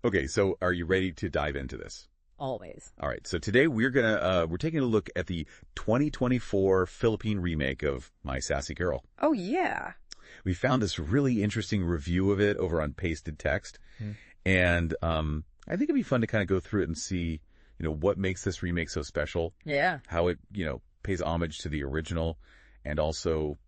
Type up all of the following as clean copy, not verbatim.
Okay, so are you ready to dive into this? Always. All right, so today we're taking a look at the 2024 Philippine remake of My Sassy Girl. Oh, yeah. We found this really interesting review of it over on Pasted Text, and I think it'd be fun to kind of go through it and see, what makes this remake so special. Yeah. How it, pays homage to the original, and also,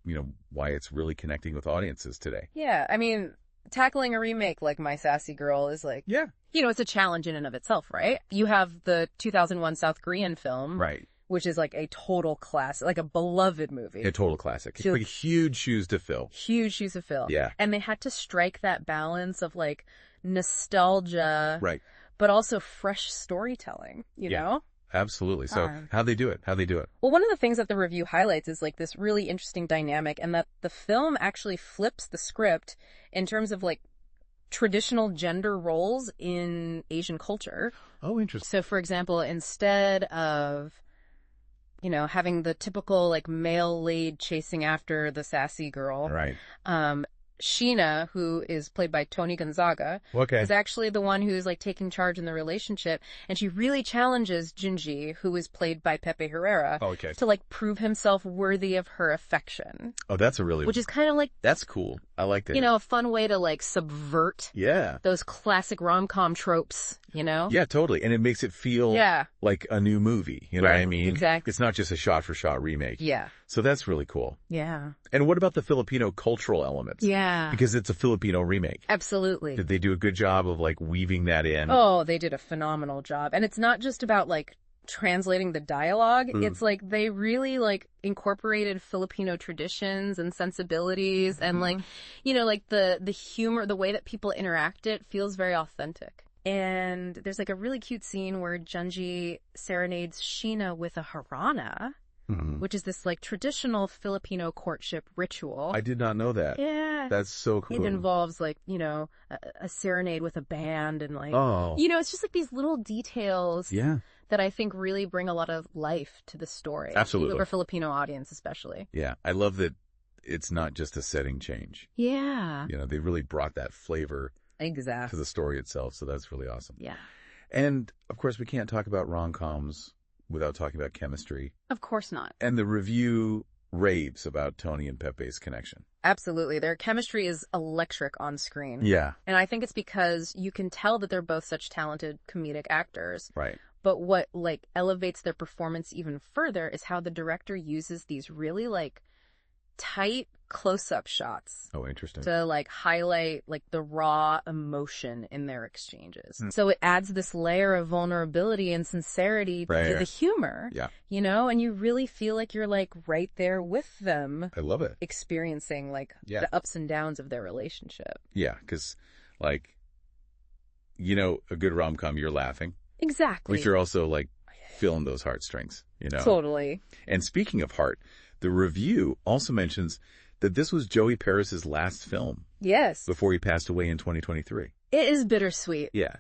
why it's really connecting with audiences today. Yeah, I mean, tackling a remake like My Sassy Girl is like, Yeah. it's a challenge in and of itself, right? You have the 2001 South Korean film. Right. Which is like a total classic, like a beloved movie. A total classic. Like huge shoes to fill. Huge shoes to fill. Yeah. And they had to strike that balance of like nostalgia. Right. But also fresh storytelling, you know? Absolutely. So how'd they do it? Well, one of the things that the review highlights is like this really interesting dynamic, and that the film actually flips the script in terms of like traditional gender roles in Asian culture. Oh, interesting. So for example, instead of having the typical like male lead chasing after the sassy girl. Right. Sheena, who is played by Toni Gonzaga, is actually the one who's like taking charge in the relationship, and she really challenges Junjee, who is played by Pepe Herrera, to like prove himself worthy of her affection. Oh, that's which is kind of like, that's cool. I like that. A fun way to like subvert those classic rom-com tropes, Yeah, totally. And it makes it feel like a new movie. You know what I mean? Exactly. It's not just a shot-for-shot remake. Yeah. So that's really cool. Yeah. And what about the Filipino cultural elements? Yeah. Because it's a Filipino remake. Absolutely. Did they do a good job of like weaving that in? Oh, they did a phenomenal job. And it's not just about like translating the dialogue. It's like they really like incorporated Filipino traditions and sensibilities and like, like the humor, the way that people interact, it feels very authentic. And there's like a really cute scene where Junjee serenades Sheena with a harana, which is this like traditional Filipino courtship ritual. I did not know that. Yeah. That's so cool. It involves like, a serenade with a band and like, it's just like these little details that I think really bring a lot of life to the story. Absolutely. For Filipino audience especially. Yeah. I love that it's not just a setting change. Yeah. They really brought that flavor to the story itself. So that's really awesome. Yeah. And of course, we can't talk about rom-coms without talking about chemistry. Of course not. And the review raves about Toni and Pepe's connection. Absolutely. Their chemistry is electric on screen. Yeah. And I think it's because you can tell that they're both such talented comedic actors. Right. But what like elevates their performance even further is how the director uses these really like tight close-up shots. Oh, interesting. To like highlight like the raw emotion in their exchanges. So it adds this layer of vulnerability and sincerity to the humor. Yeah. And you really feel like you're like right there with them. I love it. Experiencing like the ups and downs of their relationship. Yeah, because like, a good rom-com, you're laughing. Exactly. But you're also like feeling those heartstrings, Totally. And speaking of heart, the review also mentions that this was Joey Paris's last film. Yes. Before he passed away in 2023. It is bittersweet. Yeah.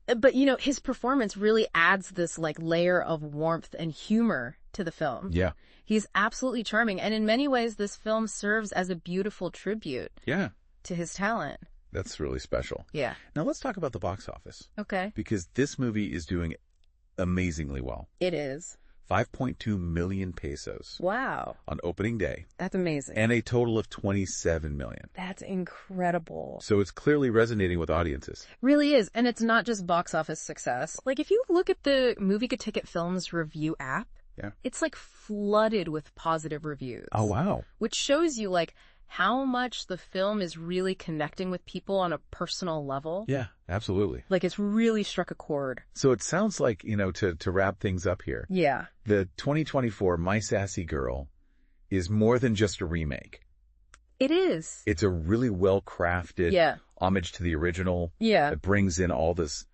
But, his performance really adds this like layer of warmth and humor to the film. Yeah. He's absolutely charming. And in many ways, this film serves as a beautiful tribute to his talent. That's really special. Yeah. Now let's talk about the box office. Okay. Because this movie is doing amazingly well. It is. 5.2 million pesos. Wow. On opening day. That's amazing. And a total of 27 million. That's incredible. So it's clearly resonating with audiences. Really is. And it's not just box office success. Like if you look at the MovieKaTicket Films review app, it's like flooded with positive reviews. Oh, wow. Which shows you like how much the film is really connecting with people on a personal level. Yeah, absolutely. Like it's really struck a chord. So it sounds like, to wrap things up here. Yeah. The 2024 My Sassy Girl is more than just a remake. It is. It's a really well-crafted homage to the original. Yeah. It brings in all this,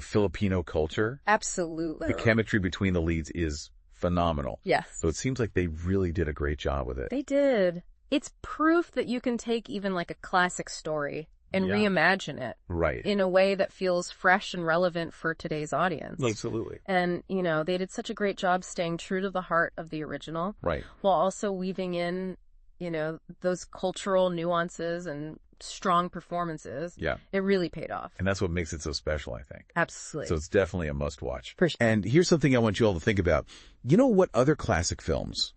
Filipino culture. Absolutely. The chemistry between the leads is phenomenal. Yes. So it seems like they really did a great job with it. They did. It's proof that you can take even like a classic story and reimagine it. Right. In a way that feels fresh and relevant for today's audience. Absolutely. And, they did such a great job staying true to the heart of the original. Right. While also weaving in, those cultural nuances and strong performances. Yeah. It really paid off. And that's what makes it so special, I think. Absolutely. So it's definitely a must-watch. For sure. And here's something I want you all to think about. You know what other classic films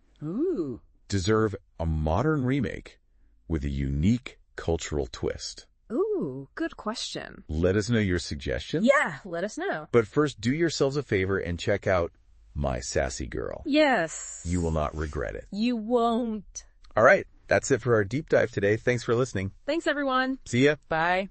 deserve a modern remake with a unique cultural twist? Ooh, good question. Let us know your suggestions. Yeah, let us know. But first, do yourselves a favor and check out My Sassy Girl. Yes. You will not regret it. You won't. All right. That's it for our deep dive today. Thanks for listening. Thanks, everyone. See ya. Bye.